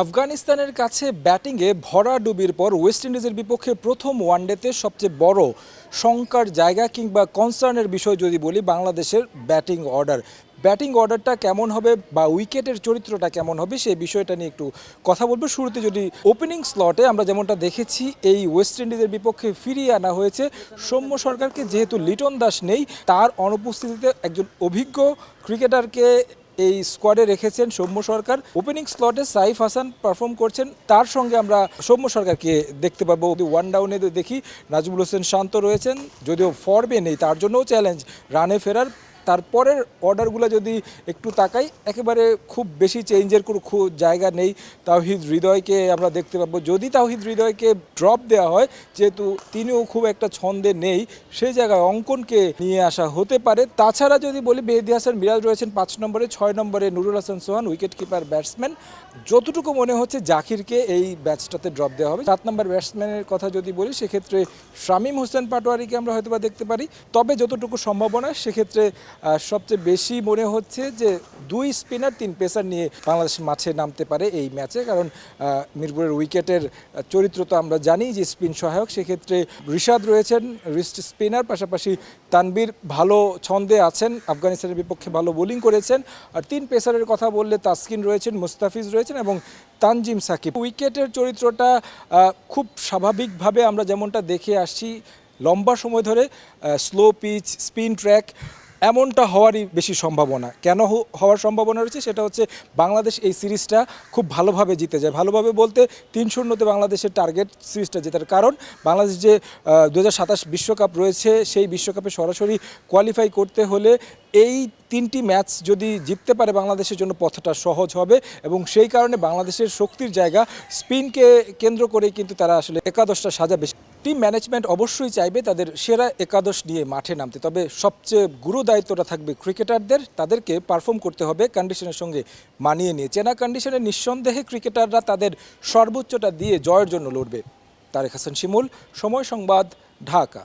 আফগানিস্তানের কাছে ব্যাটিংয়ে ভরাডুবির পর ওয়েস্ট ইন্ডিজের বিপক্ষে প্রথম ওয়ানডেতে সবচেয়ে বড় শঙ্কার জায়গা কিংবা কনসার্নের বিষয় যদি বলি বাংলাদেশের ব্যাটিং অর্ডারটা কেমন হবে বা উইকেটের চরিত্রটা কেমন হবে সেই বিষয়টা নিয়ে একটু কথা বলবো। শুরুতে যদি ওপেনিং স্লটে আমরা যেমনটা দেখেছি এই ওয়েস্ট ইন্ডিজের বিপক্ষে ফিরিয়ে আনা হয়েছে সৌম্য সরকারকে, যেহেতু লিটন দাস নেই তার অনুপস্থিতিতে একজন অভিজ্ঞ ক্রিকেটারকে এই স্কোয়াডে রেখেছেন সৌম্য সরকার। ওপেনিং স্লটে সাইফ হাসান পারফর্ম করছেন, তার সঙ্গে আমরা সৌম্য সরকারকে দেখতে পাবো। ওয়ান ডাউনে দেখি নাজমুল হোসেন শান্ত রয়েছেন, যদিও ফর্মে নেই তার জন্যও চ্যালেঞ্জ রানে ফেরার। তারপরের অর্ডারগুলো যদি একটু তাকাই, একেবারে খুব বেশি চেঞ্জের কোনো জায়গা নেই। তাওহিদ হৃদয়কে আমরা দেখতে পাবো, যদি তাওহিদ হৃদয়কে ড্রপ দেওয়া হয় যেহেতু তিনিও খুব একটা ছন্দে নেই, সেই জায়গায় অঙ্কনকে নিয়ে আসা হতে পারে। তাছাড়া যদি বলি মেহেদী হাসান মিরাজ রয়েছেন 5 নম্বরে, 6 নম্বরে নুরুল হাসান সোহান উইকেট কিপার ব্যাটসম্যান। যতটুকু মনে হচ্ছে জাকিরকে এই ব্যাচটাতে ড্রপ দেওয়া হবে। 7 নম্বর ব্যাটসম্যানের কথা যদি বলি সেক্ষেত্রে শামীম হোসেন পাটোয়ারিকে আমরা হয়তো বা দেখতে পারি। তবে যতটুকু সম্ভাবনা সেক্ষেত্রে সবচেয়ে বেশি মনে হচ্ছে যে 2 স্পিনার 3 পেসার নিয়ে বাংলাদেশ মাঠে নামতে পারে এই ম্যাচে, কারণ মিরপুরের উইকেটের চরিত্র তো আমরা জানি যে স্পিন সহায়ক। সেক্ষেত্রে রিশাদ রয়েছেন রিস্ট স্পিনার, পাশাপাশি তানবীর ভালো ছন্দে আছেন, আফগানিস্তানের বিপক্ষে ভালো বোলিং করেছেন। আর 3 পেসারের কথা বললে তাসকিন রয়েছেন, মুস্তাফিজ রয়েছেন এবং তানজিম সাকিব। উইকেটের চরিত্রটা খুব স্বাভাবিকভাবে আমরা যেমনটা দেখে আসছি লম্বা সময় ধরে, স্লো পিচ, স্পিন ট্র্যাক, এমনটা হওয়ারই বেশি সম্ভাবনা। কেন হওয়ার সম্ভাবনা রয়েছে সেটা হচ্ছে বাংলাদেশ এই সিরিজটা খুব ভালোভাবে জিতে যায়। ভালোভাবে বলতে 3-0-তে বাংলাদেশের টার্গেট সিরিজটা জেতার, কারণ বাংলাদেশ যে 2027 বিশ্বকাপ রয়েছে সেই বিশ্বকাপে সরাসরি কোয়ালিফাই করতে হলে এই 3টি ম্যাচ যদি জিততে পারে বাংলাদেশের জন্য পথটা সহজ হবে। এবং সেই কারণে বাংলাদেশের শক্তির জায়গা স্পিনকে কেন্দ্র করেই কিন্তু তারা আসলে একাদশটা সাজাবে। টিম ম্যানেজমেন্ট অবশ্যই চাইবে তাদের সেরা একাদশ নিয়ে মাঠে নামতে, তবে সবচেয়ে গুরু দায়িত্বটা থাকবে ক্রিকেটারদের। তাদেরকে পারফর্ম করতে হবে কন্ডিশনের সঙ্গে মানিয়ে নিয়ে। চেনা কন্ডিশনে নিঃসন্দেহে ক্রিকেটাররা তাদের সর্বোচ্চটা দিয়ে জয়ের জন্য লড়বে। তারেক হাসান শিমুল, সময় সংবাদ, ঢাকা।